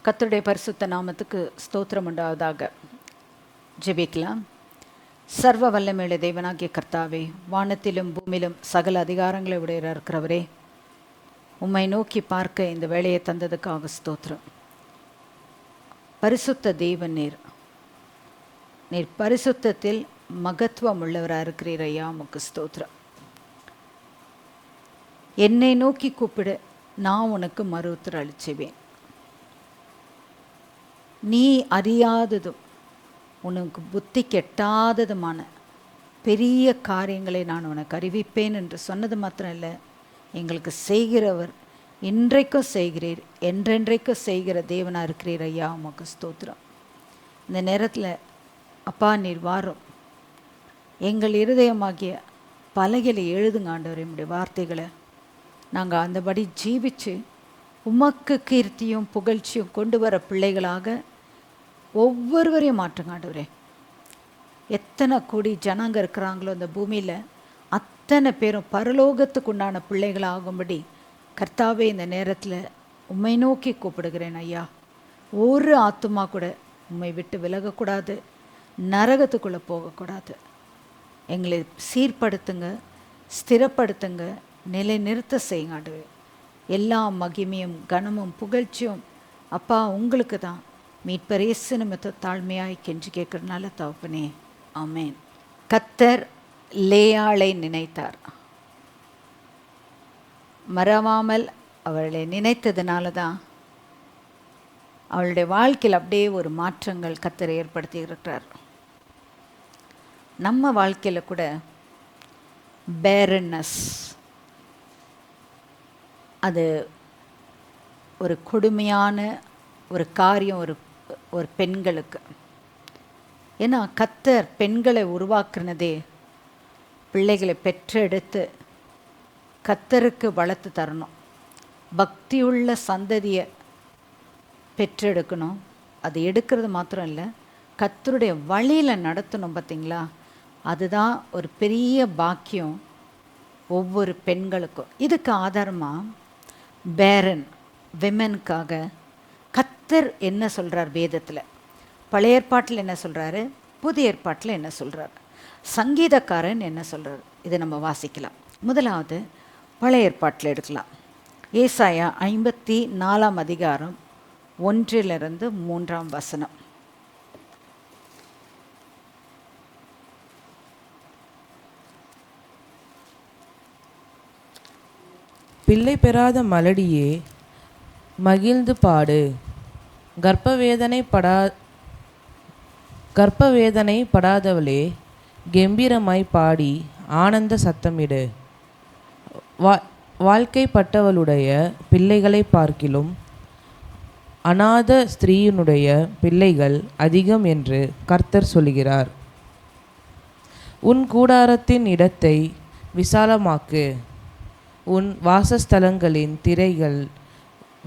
கர்த்தருடைய பரிசுத்த நாமத்துக்கு ஸ்தோத்திரம் உண்டாவதாக. ஜெபிக்கலாம். சர்வ வல்லமையுள்ள தேவனாகிய கர்த்தாவே, வானத்திலும் பூமியிலும் சகல அதிகாரங்களை உடைய இருக்கிறவரே, உம்மை நோக்கி பார்க்க இந்த வேலையை தந்ததுக்காக ஸ்தோத்திரம். பரிசுத்த தேவன் நீர் பரிசுத்தத்தில் மகத்துவம் உள்ளவராக இருக்கிறீர் ஐயா, உமக்கு ஸ்தோத்திரம். என்னை நோக்கி கூப்பிடு, நான் உனக்கு மறு உத்தரவு அளிச்சுவேன். நீ அறியாததும் உனக்கு புத்தி கெட்டாததுமான பெரிய காரியங்களை நான் உனக்கு அறிவிப்பேன் என்று சொன்னது மாத்திரம் இல்லை, எங்களுக்கு செய்கிறவர் இன்றைக்கும் செய்கிறீர், என்றென்றைக்கும் செய்கிற தேவனாக இருக்கிறீர் ஐயா, உமக்கு ஸ்தோத்திரம். இந்த நேரத்தில் அப்பா நீர் வாரும், எங்கள் இருதயமாகிய பலகையில் எழுதுங்க ஆண்டவரே, நம்முடைய வார்த்தைகளை நாங்கள் அந்தபடி ஜீவித்து உமக்கு கீர்த்தியும் புகழ்ச்சியும் கொண்டு வர பிள்ளைகளாக ஒவ்வொருவரையும் மாற்றுங்க ஆண்டவரே. எத்தனை கோடி ஜனங்க இருக்கிறாங்களோ இந்த பூமியில், அத்தனை பேரும் பரலோகத்துக்கு உண்டான பிள்ளைகளாகும்படி கர்த்தாவே இந்த நேரத்தில் உம்மை நோக்கி கூப்பிடுகிறேன் ஐயா. ஒரு ஆத்துமா கூட உம்மை விட்டு விலகக்கூடாது, நரகத்துக்குள்ளே போகக்கூடாது. எங்களை சீர்படுத்துங்க, ஸ்திரப்படுத்துங்க, நிலை நிறுத்த செய்யுங்க ஆண்டவரே. எல்லா மகிமையும் கனமும் புகழ்ச்சியும் அப்பா உங்களுக்கு தான். மீட்பர் இயேசு நிமித்த தாழ்மையாய் கெஞ்சி கேட்கறதுனால தகப்பனே, ஆமேன். கர்த்தர் லேயாளை நினைத்தார், மறவாமல் அவளை நினைத்ததுனால தான் அவளுடைய வாழ்க்கையில் அப்படியே ஒரு மாற்றங்கள் கர்த்தர் ஏற்படுத்தி இருக்கிறார். நம்ம வாழ்க்கையில் கூட பேரன்னஸ் அது ஒரு கொடுமையான ஒரு காரியம் ஒரு பெண்களுக்கு. ஏன்னா கர்த்தர் பெண்களை உருவாக்குனதே பிள்ளைகளை பெற்றெடுத்து கர்த்தருக்கு வளர்த்து தரணும், பக்தியுள்ள சந்ததியை பெற்றெடுக்கணும். அது எடுக்கிறது மாத்திரம் இல்லை, கர்த்தருடைய வழியில் நடத்தணும். பார்த்திங்களா, அதுதான் ஒரு பெரிய பாக்கியம் ஒவ்வொரு பெண்களுக்கும். இதுக்கு ஆதாரமாக பேரன் விமெனுக்காக கர்த்தர் என்ன சொல்கிறார் வேதத்தில், பழைய ஏற்பாட்டில் என்ன சொல்கிறாரு, புதிய ஏற்பாட்டில் என்ன சொல்கிறார், சங்கீதக்காரன் என்ன சொல்கிறார், இதை நம்ம வாசிக்கலாம். முதலாவது பழைய ஏற்பாட்டில் எடுக்கலாம். ஏசாயா 54 அதிகாரம் 1-3 பிள்ளை பெறாத மலடியே மகிழ்ந்து பாடு, கர்ப்பவேதனை படாதவளே கெம்பீரமாய் பாடி ஆனந்த சத்தமிடு. வாழ்க்கைப்பட்டவளுடைய பிள்ளைகளை பார்க்கிலும் அநாத ஸ்திரீயினுடைய பிள்ளைகள் அதிகம் என்று கர்த்தர் சொல்கிறார். உன் கூடாரத்தின் இடத்தை விசாலமாக்கு, உன் வாசஸ்தலங்களின் திரைகள்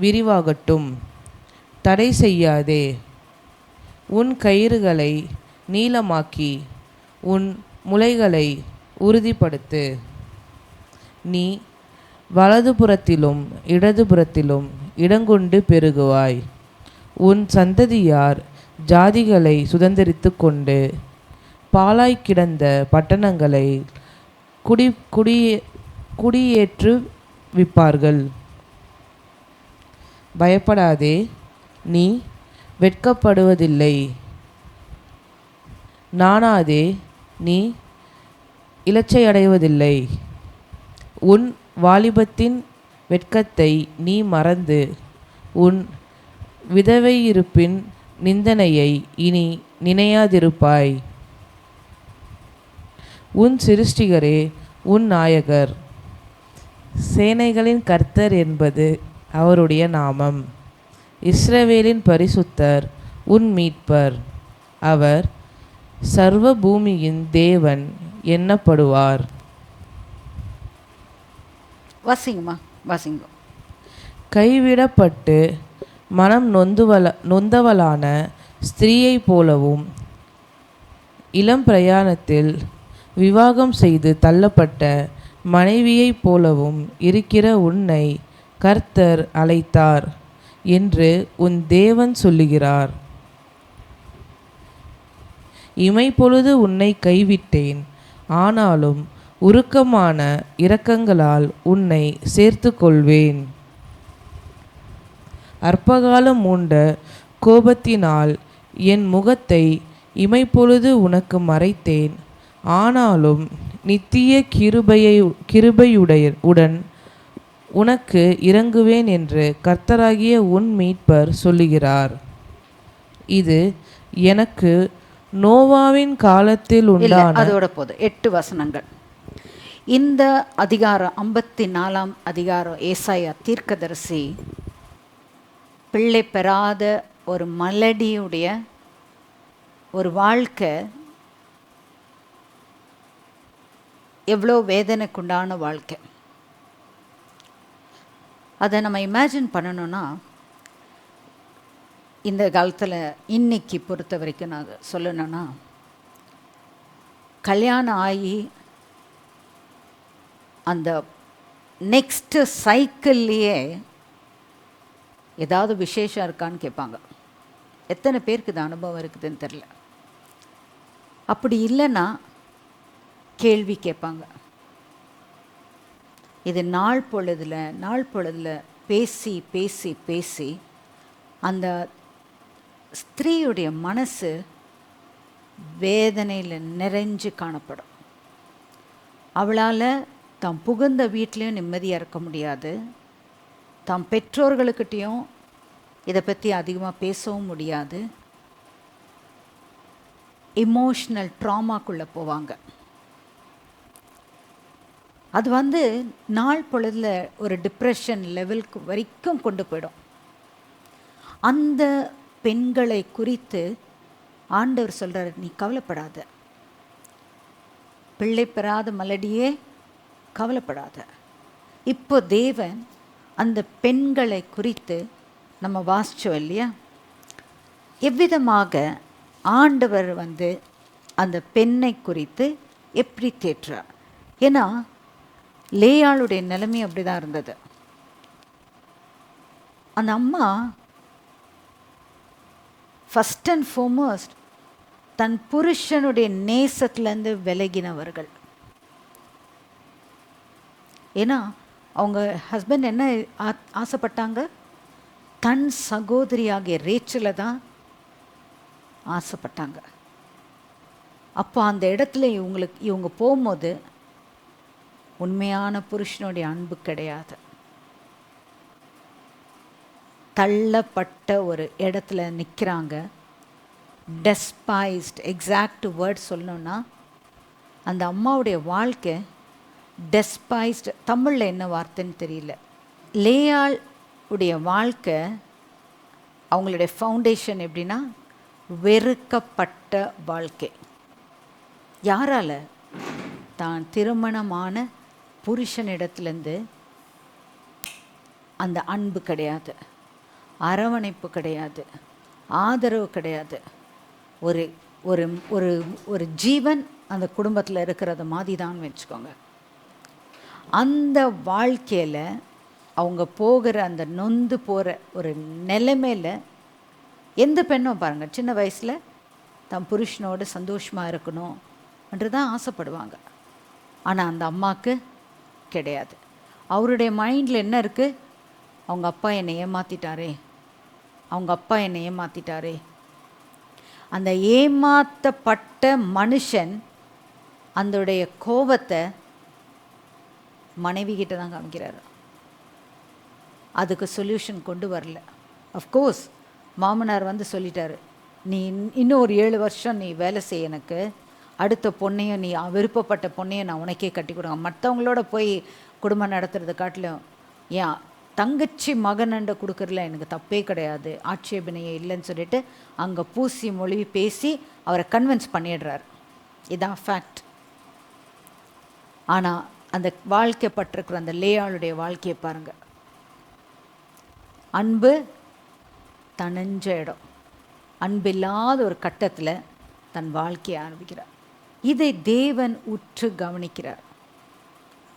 விரிவாகட்டும், தடை செய்யாதே. உன் கயிறுகளை நீளமாக்கி உன் முளைகளை உறுதிப்படுத்து. நீ வலதுபுறத்திலும் இடதுபுறத்திலும் இடங்கொண்டு பெருகுவாய். உன் சந்ததியார் ஜாதிகளை சுதந்திரித்து கொண்டு பாழாய் கிடந்த பட்டணங்களை குடியேற்று விப்பார்கள். பயப்படாதே, நீ வெட்கப்படுவதில்லை. நாணாதே, நீ இலச்சையடைவதில்லை. உன் வாலிபத்தின் வெட்கத்தை நீ மறந்து உன் விதவையிருப்பின் நிந்தனையை இனி நினையாதிருப்பாய். உன் சிருஷ்டிகரே உன் நாயகர், சேனைகளின் கர்த்தர் என்பது அவருடைய நாமம். இஸ்ரவேலின் பரிசுத்தர் உன் மீட்பர், அவர் சர்வ பூமியின் தேவன் எண்ணப்படுவார். வாசிங்க. கைவிடப்பட்டு மனம் நொந்தவளான ஸ்திரீயை போலவும் இளம் பிரயாணத்தில் விவாகம் செய்து தள்ளப்பட்ட மனைவியைப் போலவும் இருக்கிற உன்னை கர்த்தர் அழைத்தார். என்று உன் தேவன் சொல்லுகிறார். இமைப்பொழுது உன்னை கைவிட்டேன், ஆனாலும் உருக்கமான இரக்கங்களால் உன்னை சேர்த்து கொள்வேன். அற்பகாலம் மூண்ட கோபத்தினால் என் முகத்தை இமைப்பொழுது உனக்கு மறைத்தேன், ஆனாலும் நித்திய கிருபையுடன் உனக்கு இறங்குவேன் என்று கர்த்தராகிய உன் மீட்பர் சொல்லுகிறார். இது எனக்கு நோவாவின் காலத்தில் உண்டான அதோட போது 8 வசனங்கள். இந்த அதிகாரம் 54ஆம் அதிகாரம் ஏசாயா தீர்க்கதரிசி பிள்ளை பெறாத ஒரு மலடியுடைய ஒரு வாழ்க்கை எவ்வளோ வேதனைக்குண்டான வாழ்க்கை. அதை நம்ம இமேஜின் பண்ணணும்னா, இந்த காலத்தில் இன்னைக்கு பொறுத்த வரைக்கும் நான் சொல்லணும்னா, கல்யாணம் ஆகி அந்த நெக்ஸ்ட்டு சைக்கிள்லேயே ஏதாவது விசேஷம் இருக்கான்னு கேட்பாங்க. எத்தனை பேருக்கு இது அனுபவம் இருக்குதுன்னு தெரில. அப்படி இல்லைன்னா கேள்வி கேட்பாங்க. இது நாள் பொழுதில் பேசி பேசி பேசி அந்த ஸ்திரீயுடைய மனசு வேதனையில் நிறைஞ்சு காணப்படும். அவளால் தாம் புகுந்த வீட்லேயும் நிம்மதியாக இருக்க முடியாது, தாம் பெற்றோர்களுக்கிட்டேயும் இதை பற்றி அதிகமாக பேசவும் முடியாது. இமோஷ்னல் ட்ராமாக்குள்ளே போவாங்க. அது நாள் பொழுதில் ஒரு டிப்ரெஷன் லெவலுக்கு வரைக்கும் கொண்டு போயிடும். அந்த பெண்களை குறித்து ஆண்டவர் சொல்கிறார், நீ கவலைப்படாத, பிள்ளை பெறாத மலடியே கவலைப்படாத. இப்போ தேவன் அந்த பெண்களை குறித்து நம்ம வாசித்தோம் இல்லையா, எவ்விதமாக ஆண்டவர் அந்த பெண்ணை குறித்து எப்படி தேற்றார். ஏன்னா லேயாளுடைய நிலைமை அப்படி தான் இருந்தது. அந்த அம்மா ஃபஸ்ட் அண்ட் ஃபார்மோஸ்ட் தன் புருஷனுடைய நேசத்துலேருந்து விலகினவர்கள். ஏன்னா அவங்க ஹஸ்பண்ட் என்ன ஆசைப்பட்டாங்க, தன் சகோதரியாகிய ரேச்சலை தான் ஆசைப்பட்டாங்க. அப்போ அந்த இடத்துல இவங்க போகும்போது உண்மையான புருஷனுடைய அன்பு கிடையாது. தள்ளப்பட்ட ஒரு இடத்துல நிற்கிறாங்க. டெஸ்பைஸ்ட், எக்ஸாக்ட் வேர்ட் சொல்லணுன்னா அந்த அம்மாவுடைய வாழ்க்கை டெஸ்பைஸ்ட். தமிழில் என்ன வார்த்தைன்னு தெரியல. லேயாள் உடைய வாழ்க்கை, அவங்களுடைய ஃபவுண்டேஷன் எப்படின்னா வெறுக்கப்பட்ட வாழ்க்கை. யாரால? தான் திருமணமான புருஷனிடத்துலேருந்து அந்த அன்பு கிடையாது, அரவணைப்பு கிடையாது, ஆதரவு கிடையாது. ஒரு ஒரு ஒரு ஒரு ஜீவன் அந்த குடும்பத்தில் இருக்கிறது மாதிரி தான் வச்சுக்கோங்க. அந்த வாழ்க்கையில் அவங்க போகிற அந்த நொந்து போகிற ஒரு நிலைமையில் எந்த பெண்ணும் பாருங்கள், சின்ன வயசில் தன் புருஷனோடு சந்தோஷமாக இருக்கணும் என்று தான் ஆசைப்படுவாங்க. ஆனால் அந்த அம்மாவுக்கு கிடையாது. அவருடைய மைண்டில் என்ன இருக்குது, அவங்க அப்பா என்னை ஏமாற்றிட்டாரே, அவங்க அப்பா என்னை ஏமாற்றிட்டாரே. அந்த ஏமாற்றப்பட்ட மனுஷன் அதோடைய கோபத்தை மனைவி கிட்ட தான் காமிக்கிறாரு. அதுக்கு சொல்யூஷன் கொண்டு வரல. அஃப்கோர்ஸ் மாமனார் சொல்லிட்டாரு, நீ இன்னும் ஒரு 7 வருஷம் நீ வேலை செய்ய, எனக்கு அடுத்த பொண்ணையும், நீ விருப்பப்பட்ட பொண்ணையும் நான் உனக்கே கட்டி கொடுங்க. மற்றவங்களோட போய் குடும்பம் நடத்துறது காட்டிலும் ஏன் தங்கச்சி மகனண்ட கொடுக்குறதுல எனக்கு தப்பே கிடையாது, ஆட்சேபனையே இல்லைன்னு சொல்லிட்டு அங்கே பூசி மொழிவி பேசி அவரை கன்வின்ஸ் பண்ணிடுறார். இதான் ஃபேக்ட். ஆனால் அந்த வாழ்க்கைப்பட்டிருக்கிற அந்த லேயாளுடைய வாழ்க்கையை பாருங்கள். அன்பு தனஞ்ச இடம், அன்பில்லாத ஒரு கட்டத்தில் தன் வாழ்க்கையை ஆரம்பிக்கிறார். இதை தேவன் உற்று கவனிக்கிறார்.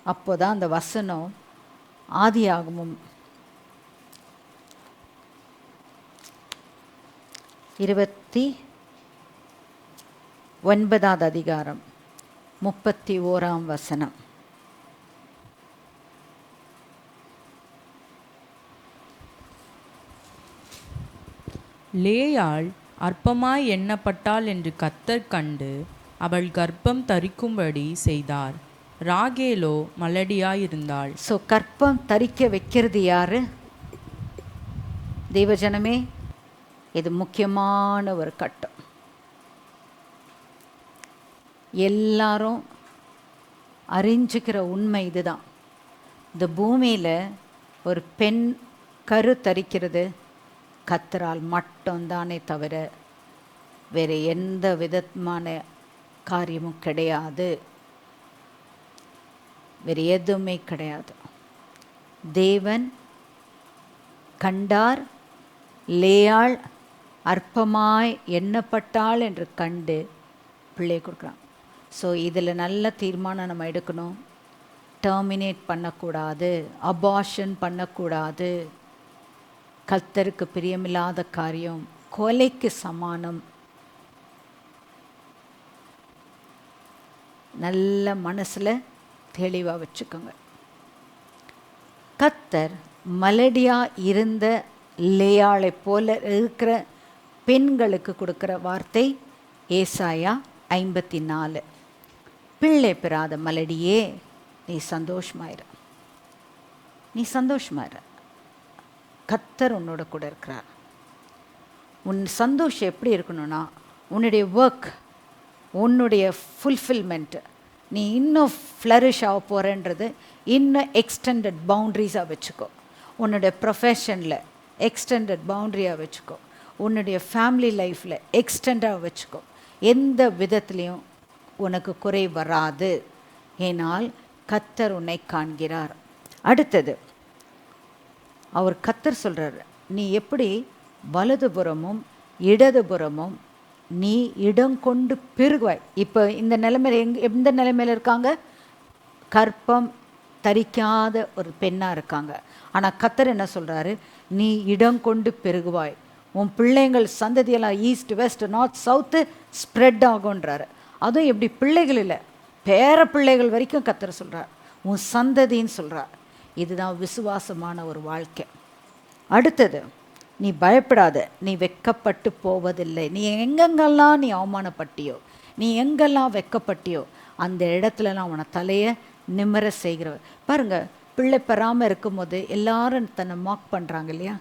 அப்போதான் அந்த வசனம் ஆதியாகமம் 29வது அதிகாரம் 31ஆம் வசனம். லேயாள் அற்பமாய் எண்ணப்பட்டாள் என்று கர்த்தர் கண்டு அவள் கர்ப்பம் தரிக்கும்படி செய்தார். ராகேலோ மலடியாயிருந்தாள். ஸோ கர்ப்பம் தரிக்க வைக்கிறது யாரு? தேவஜனமே, இது முக்கியமான ஒரு கட்டம். எல்லாரும் அறிஞ்சிக்கிற உண்மை இதுதான். இந்த பூமியில் ஒரு பெண் கரு தரிக்கிறது கர்த்தரால் மட்டும்தானே தவிர வேறு எந்த விதமான காரியமும் கிடையாது. வேறு எதுவுமே கிடையாது. தேவன் கண்டார், லேயாள் அற்பமாய் எண்ணப்பட்டாள் என்று கண்டு பிள்ளை கொடுக்குறான். ஸோ இதில் நல்ல தீர்மானம் நம்ம எடுக்கணும். டெர்மினேட் பண்ணக்கூடாது, அபார்ஷன் பண்ணக்கூடாது. கர்த்தருக்கு பிரியமில்லாத காரியம், கொலைக்கு சமானம். நல்ல மனசில் தெளிவாக வச்சுக்கோங்க. கர்த்தர் மலடியாக இருந்த லேயாளை போல இருக்கிற பெண்களுக்கு கொடுக்குற வார்த்தை ஏசாயா 54. பிள்ளை பெறாத மலடியே, நீ சந்தோஷமாயிரு, நீ சந்தோஷமாயிரு. கர்த்தர் உன்னோட கூட இருக்கிறார். உன் சந்தோஷம் எப்படி இருக்கணும்னா, உன்னுடைய ஒர்க், உன்னுடைய ஃபுல்ஃபில்மெண்ட்டு, நீ இன்னும் ஃப்ளரிஷ் ஆக போகிறன்றது இன்னும் எக்ஸ்டெண்டட் பவுண்ட்ரிஸாக வச்சுக்கோ. உன்னுடைய ப்ரொஃபஷனில் எக்ஸ்டெண்டட் பவுண்ட்ரியாக வச்சுக்கோ. உன்னுடைய ஃபேமிலி லைஃப்பில் எக்ஸ்டெண்டாக வச்சுக்கோ. எந்த விதத்துலேயும் உனக்கு குறை வராது. ஏனால் கர்த்தர் உன்னை காண்கிறார். அடுத்தது அவர் கர்த்தர் சொல்கிறார், நீ எப்படி வலதுபுறமும் இடதுபுறமும் நீ இடம் கொண்டு பெருகுவாய். இப்போ இந்த நிலைமையில் எந்த நிலைமையில் இருக்காங்க? கர்ப்பம் தரிக்காத ஒரு பெண்ணாக இருக்காங்க. ஆனால் கர்த்தர் என்ன சொல்கிறாரு? நீ இடம் கொண்டு பெருகுவாய். உன் பிள்ளைங்கள் சந்ததியெல்லாம் east west north south spread ஆகுன்றாரு. அதுவும் எப்படி? பிள்ளைகள் இல்லை, பேர பிள்ளைகள் வரைக்கும் கர்த்தர் சொல்கிறார். உன் சந்ததின்னு சொல்கிறார். இதுதான் விசுவாசமான ஒரு வாழ்க்கை. அடுத்தது, நீ பயப்படாத, நீ வெட்கப்பட்டு போவதில்லை. நீ எங்கெங்கெல்லாம் நீ அவமானப்பட்டியோ, நீ எங்கெல்லாம் வெட்கப்பட்டியோ, அந்த இடத்துலலாம் உன தலையை நிமிர செய்கிறவர். பாருங்கள், பிள்ளை பெறாமல் இருக்கும்போது எல்லாரும் தன்னை மார்க் பண்ணுறாங்க இல்லையா?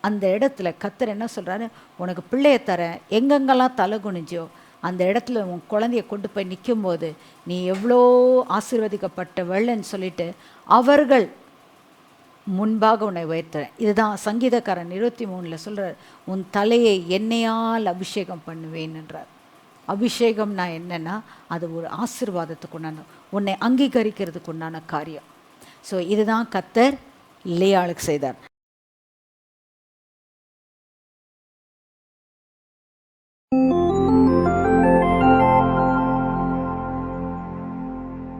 அந்த இடத்துல கர்த்தர் என்ன சொல்கிறாரு? உனக்கு பிள்ளையை தரேன், எங்கெங்கெல்லாம் தலை குனிஞ்சியோ அந்த இடத்துல உன் குழந்தைய கொண்டு போய் நிற்கும்போது நீ எவ்வளோ ஆசீர்வதிக்கப்பட்டவள்னு சொல்லிட்டு அவர்கள் முன்பாக உன்னை உயர்த்துறேன். இதுதான் சங்கீதக்காரன் 23 சொல்கிறார், உன் தலையை எண்ணெயால் அபிஷேகம் பண்ணுவேன் என்றார். அபிஷேகம்னா என்னென்னா, அது ஒரு ஆசீர்வாதத்துக்கு உண்டான, உன்னை அங்கீகரிக்கிறதுக்கு உண்டான காரியம். ஸோ இதுதான் கர்த்தர் லேயாளுக்கு செய்தார்.